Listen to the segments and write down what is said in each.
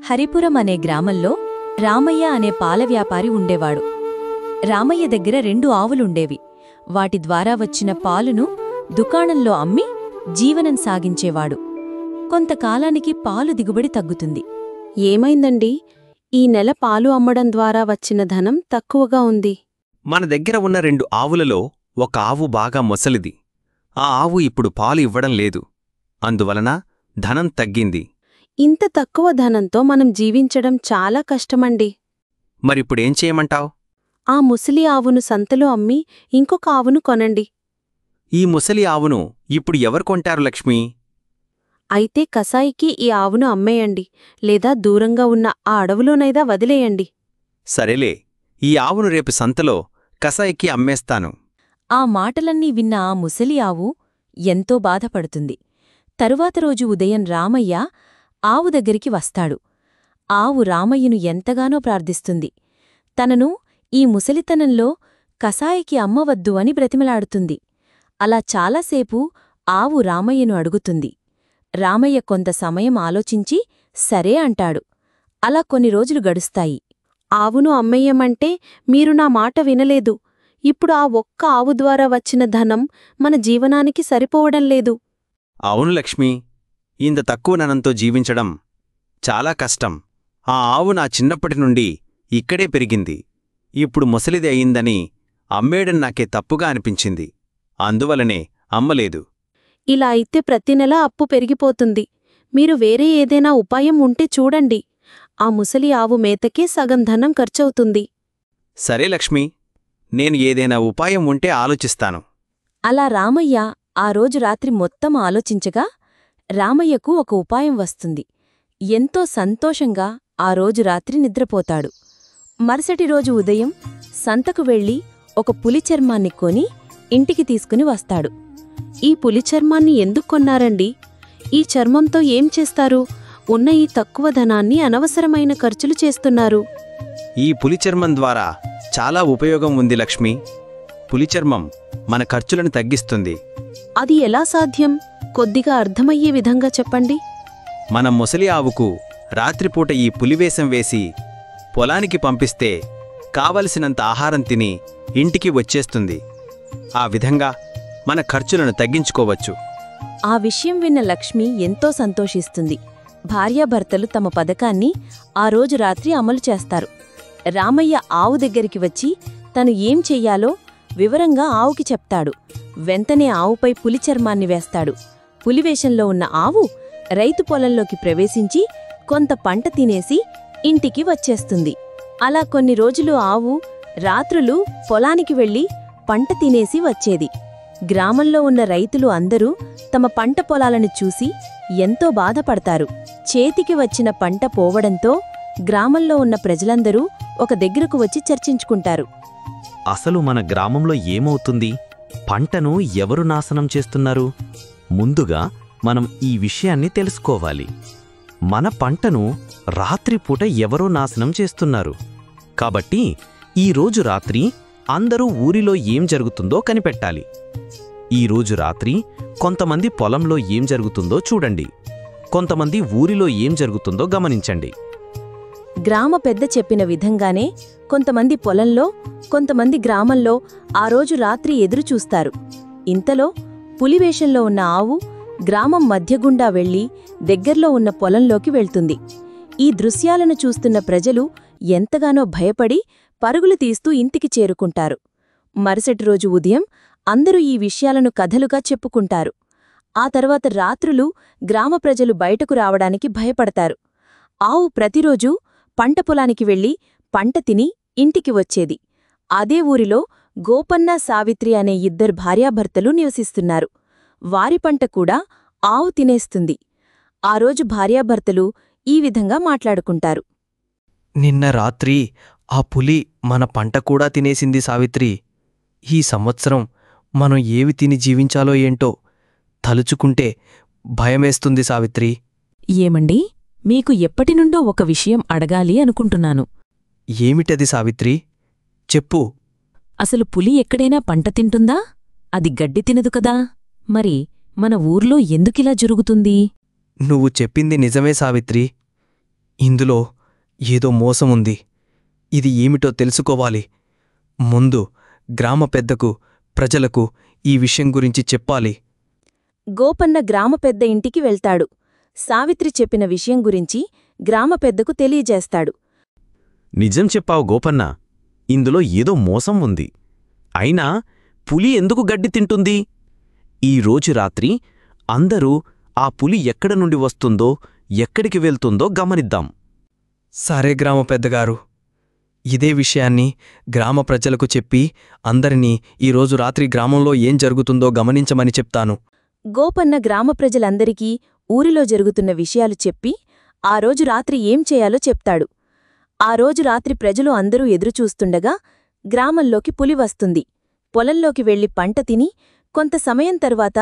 హరిపురం అనే గ్రామంలో రామయ్య అనే పాల వ్యాపారి ఉండేవాడు. రామయ్య దగ్గర 2 ఆవులుండేవి. వాటి ద్వారా వచ్చిన పాలును దుకాణంలో అమ్మి జీవనం సాగించేవాడు. కొంతకాలానికి పాలు దిగుబడి తగ్గుతుంది. ఏమైందండి? ఈ నెల పాలు అమ్మడం ద్వారా వచ్చిన ధనం తక్కువగా ఉంది. మన దగ్గర ఉన్న 2 ఆవులలో ఒక ఆవు బాగా మొసలిది. ఆ ఆవు ఇప్పుడు పాలు ఇవ్వడం లేదు. అందువలన ధనం తగ్గింది. ఇంత తక్కువ ధనంతో మనం జీవించడం చాలా కష్టమండి. మరిప్పుడేం చేయమంటావ్? ఆ ముసలి ఆవును సంతలో అమ్మి ఇంకొక ఆవును కొనండి. ఈ ముసలి ఆవును ఇప్పుడు ఎవరు కొంటారు లక్ష్మీ? అయితే కసాయికి ఈ ఆవును అమ్మేయండి, లేదా దూరంగా ఉన్న ఆ అడవులోనైదా వదిలేయండి. సరేలే, ఈ ఆవును రేపు సంతలో కసాయికి అమ్మేస్తాను. ఆ మాటలన్నీ విన్న ఆ ముసలి ఆవు ఎంతో బాధపడుతుంది. తరువాత రోజు ఉదయం రామయ్య ఆవు దగ్గరికి వస్తాడు. ఆవు రామయ్యను ఎంతగానో ప్రార్థిస్తుంది. తనను ఈ ముసలితనంలో కసాయికి అమ్మవద్దు అని బ్రతిమలాడుతుంది. అలా చాలాసేపు ఆవు రామయ్యను అడుగుతుంది. రామయ్య కొంత సమయం ఆలోచించి సరే అంటాడు. అలా కొన్ని రోజులు గడుస్తాయి. ఆవును అమ్మేయమంటే మీరు నా మాట వినలేదు. ఇప్పుడు ఆ ఒక్క ఆవు ద్వారా వచ్చిన ధనం మన జీవనానికి సరిపోవడం లేదు. అవును లక్ష్మీ, ఇంత తక్కువ ధనంతో జీవించడం చాలా కష్టం. ఆ ఆవు నా చిన్నప్పటి నుండి ఇక్కడే పెరిగింది. ఇప్పుడు ముసలిది అయిందని అమ్మేయడం నాకే తప్పుగా అనిపించింది. అందువలనే అమ్మలేదు. ఇలా అయితే ప్రతి నెల అప్పు పెరిగిపోతుంది. మీరు వేరే ఏదైనా ఉపాయం ఉంటే చూడండి. ఆ ముసలి ఆవు మేతకే సగం ధనం ఖర్చవుతుంది. సరే లక్ష్మీ, నేను ఏదైనా ఉపాయం ఉంటే ఆలోచిస్తాను. అలా రామయ్య ఆ రోజు రాత్రి మొత్తం ఆలోచించగా రామయ్యకు ఒక ఉపాయం వస్తుంది. ఎంతో సంతోషంగా ఆ రోజు రాత్రి నిద్రపోతాడు. మరుసటి రోజు ఉదయం సంతకు వెళ్లి ఒక పులి చర్మాన్ని కొని ఇంటికి తీసుకుని వస్తాడు. ఈ పులి చర్మాన్ని ఎందుకు కొన్నారండి? ఈ చర్మంతో ఏం చేస్తారు? ఉన్న ఈ తక్కువ ధనాన్ని అనవసరమైన ఖర్చులు చేస్తున్నారు. ఈ పులిచర్మం ద్వారా చాలా ఉపయోగం ఉంది లక్ష్మీ. పులిచర్మం మన ఖర్చులను తగ్గిస్తుంది. అది ఎలా సాధ్యం? కొద్దిగా అర్థమయ్యే విధంగా చెప్పండి. మన ముసలి ఆవుకు రాత్రిపూట ఈ పులివేషం వేసి పొలానికి పంపిస్తే కావలసినంత ఆహారం తిని ఇంటికి వచ్చేస్తుంది. ఆ విధంగా మన ఖర్చులను తగ్గించుకోవచ్చు. ఆ విషయం విన్న లక్ష్మి ఎంతో సంతోషిస్తుంది. భార్యాభర్తలు తమ పథకాన్ని ఆ రోజు రాత్రి అమలు చేస్తారు. రామయ్య ఆవు దగ్గరికి వచ్చి తను ఏం చెయ్యాలో వివరంగా ఆవుకి చెప్తాడు. వెంటనే ఆవుపై పులి చర్మాన్ని వేస్తాడు. పులివేషంలో ఉన్న ఆవు రైతు పొలంలోకి ప్రవేశించి కొంత పంట తినేసి ఇంటికి వచ్చేస్తుంది. అలా కొన్ని రోజులు ఆవు రాత్రులు పొలానికి వెళ్లి పంట తినేసి వచ్చేది. గ్రామంలో ఉన్న రైతులు అందరూ తమ పంట పొలాలను చూసి ఎంతో బాధపడతారు. చేతికి వచ్చిన పంట పోవడంతో గ్రామంలో ఉన్న ప్రజలందరూ ఒక దగ్గరకు వచ్చి చర్చించుకుంటారు. అసలు మన గ్రామంలో ఏమవుతుంది? పంటను ఎవరు నాశనం చేస్తున్నారు? ముందుగా మనం ఈ విషయాన్ని తెలుసుకోవాలి. మన పంటను రాత్రిపూట ఎవరో నాశనం చేస్తున్నారు. కాబట్టి ఈరోజు రాత్రి అందరూ ఊరిలో ఏం జరుగుతుందో కనిపెట్టాలి. ఈరోజు రాత్రి కొంతమంది పొలంలో ఏం జరుగుతుందో చూడండి. కొంతమంది ఊరిలో ఏం జరుగుతుందో గమనించండి. గ్రామ పెద్ద చెప్పిన విధంగానే కొంతమంది పొలంలో, కొంతమంది గ్రామంలో ఆ రోజు రాత్రి ఎదురుచూస్తారు. ఇంతలో పులివేషంలో ఉన్న ఆవు గ్రామం మధ్యగుండా వెళ్లి దగ్గర్లో ఉన్న పొలంలోకి వెళ్తుంది. ఈ దృశ్యాలను చూస్తున్న ప్రజలు ఎంతగానో భయపడి పరుగులు తీస్తూ ఇంటికి చేరుకుంటారు. మరుసటి రోజు ఉదయం అందరూ ఈ విషయాలను కథలుగా చెప్పుకుంటారు. ఆ తర్వాత రాత్రులు గ్రామ ప్రజలు బయటకు రావడానికి భయపడతారు. ఆవు ప్రతిరోజూ పంట పొలానికి వెళ్లి పంట తిని ఇంటికి వచ్చేది. అదే ఊరిలో గోపన్న, సావిత్రి అనే 2 భార్యాభర్తలు నివసిస్తున్నారు. వారి పంట కూడా ఆవు తినేస్తుంది. ఆ రోజు భార్యాభర్తలు ఈ విధంగా మాట్లాడుకుంటారు. నిన్న రాత్రి ఆ పులి మన పంట కూడా తినేసింది సావిత్రి. ఈ సంవత్సరం మనం ఏవి తిని జీవించాలో ఏంటో తలుచుకుంటే భయమేస్తుంది సావిత్రి. ఏమండి, మీకు ఎప్పటినుండో ఒక విషయం అడగాలి అనుకుంటున్నాను. ఏమిటది సావిత్రి? చెప్పు. అసలు పులి ఎక్కడైనా పంట తింటుందా? అది గడ్డి తినదు కదా. మరి మన ఊర్లో ఎందుకిలా జరుగుతుంది? నువ్వు చెప్పింది నిజమే సావిత్రి. ఇందులో ఏదో మోసం ఉంది. ఇది ఏమిటో తెలుసుకోవాలి. ముందు గ్రామ పెద్దకు, ప్రజలకు ఈ విషయం గురించి చెప్పాలి. గోపన్న గ్రామ పెద్ద ఇంటికి వెళ్తాడు. సావిత్రి చెప్పిన విషయం గురించి గ్రామ పెద్దకు తెలియజేస్తాడు. నిజం చెప్పావు గోపన్న, ఇందులో ఏదో మోసం ఉంది. అయినా పులి ఎందుకు గడ్డి తింటుంది? ఈరోజు రాత్రి అందరూ ఆ పులి ఎక్కడ నుండి వస్తుందో, ఎక్కడికి వెళ్తుందో గమనిద్దాం. సరే గ్రామ పెద్దగారు, ఇదే విషయాన్ని గ్రామ ప్రజలకు చెప్పి అందరినీ ఈరోజు రాత్రి గ్రామంలో ఏం జరుగుతుందో గమనించమని చెప్తాను. గోపన్న గ్రామ ప్రజలందరికీ ఊరిలో జరుగుతున్న విషయాలు చెప్పి ఆ రోజు రాత్రి ఏం చేయాలో చెప్తాడు. ఆ రోజు రాత్రి ప్రజలు అందరూ ఎదురుచూస్తుండగా గ్రామంలోకి పులి వస్తుంది. పొలంలోకి వెళ్లి పంట తిని కొంత సమయం తరువాత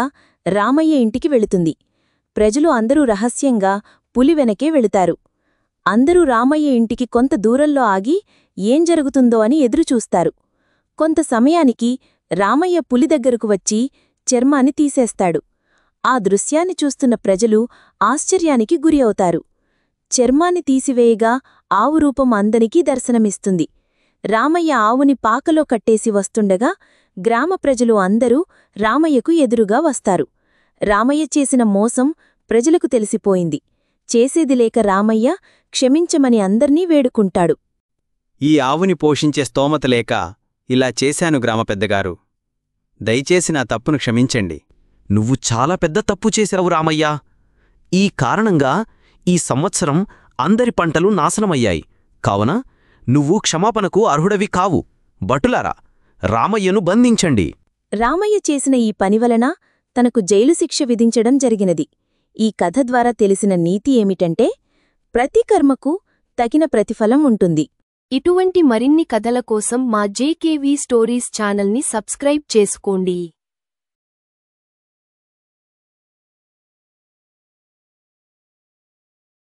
రామయ్య ఇంటికి వెళుతుంది. ప్రజలు అందరూ రహస్యంగా పులి వెనకే వెళుతారు. అందరూ రామయ్య ఇంటికి కొంత దూరంలో ఆగి ఏం జరుగుతుందో అని ఎదురుచూస్తారు. కొంత సమయానికి రామయ్య పులి దగ్గరకు వచ్చి చర్మాన్ని తీసేస్తాడు. ఆ దృశ్యాన్ని చూస్తున్న ప్రజలు ఆశ్చర్యానికి గురి అవుతారు. చర్మాన్ని తీసివేయగా ఆవు రూపం అందరికీ దర్శనమిస్తుంది. రామయ్య ఆవుని పాకలో కట్టేసి వస్తుండగా గ్రామ ప్రజలు అందరూ రామయ్యకు ఎదురుగా వస్తారు. రామయ్య చేసిన మోసం ప్రజలకు తెలిసిపోయింది. చేసేది లేక రామయ్య క్షమించమని అందర్నీ వేడుకుంటాడు. ఈ ఆవుని పోషించే స్తోమత లేక ఇలా చేశాను గ్రామ పెద్దగారు. దయచేసి నా తప్పును క్షమించండి. నువ్వు చాలా పెద్ద తప్పు చేశావు రామయ్యా. ఈ కారణంగా ఈ సంవత్సరం అందరి పంటలు నాశనమయ్యాయి. కావున నువ్వు క్షమాపణకు అర్హుడవి కావు. భటులారా, రామయ్యను బంధించండి. రామయ్య చేసిన ఈ పనివలన తనకు జైలు శిక్ష విధించడం జరిగినది. ఈ కథ ద్వారా తెలిసిన నీతి ఏమిటంటే, ప్రతి కర్మకు తగిన ప్రతిఫలం ఉంటుంది. ఇటువంటి మరిన్ని కథల కోసం మా జేకేవీ స్టోరీస్ ఛానల్ని సబ్స్క్రైబ్ చేసుకోండి.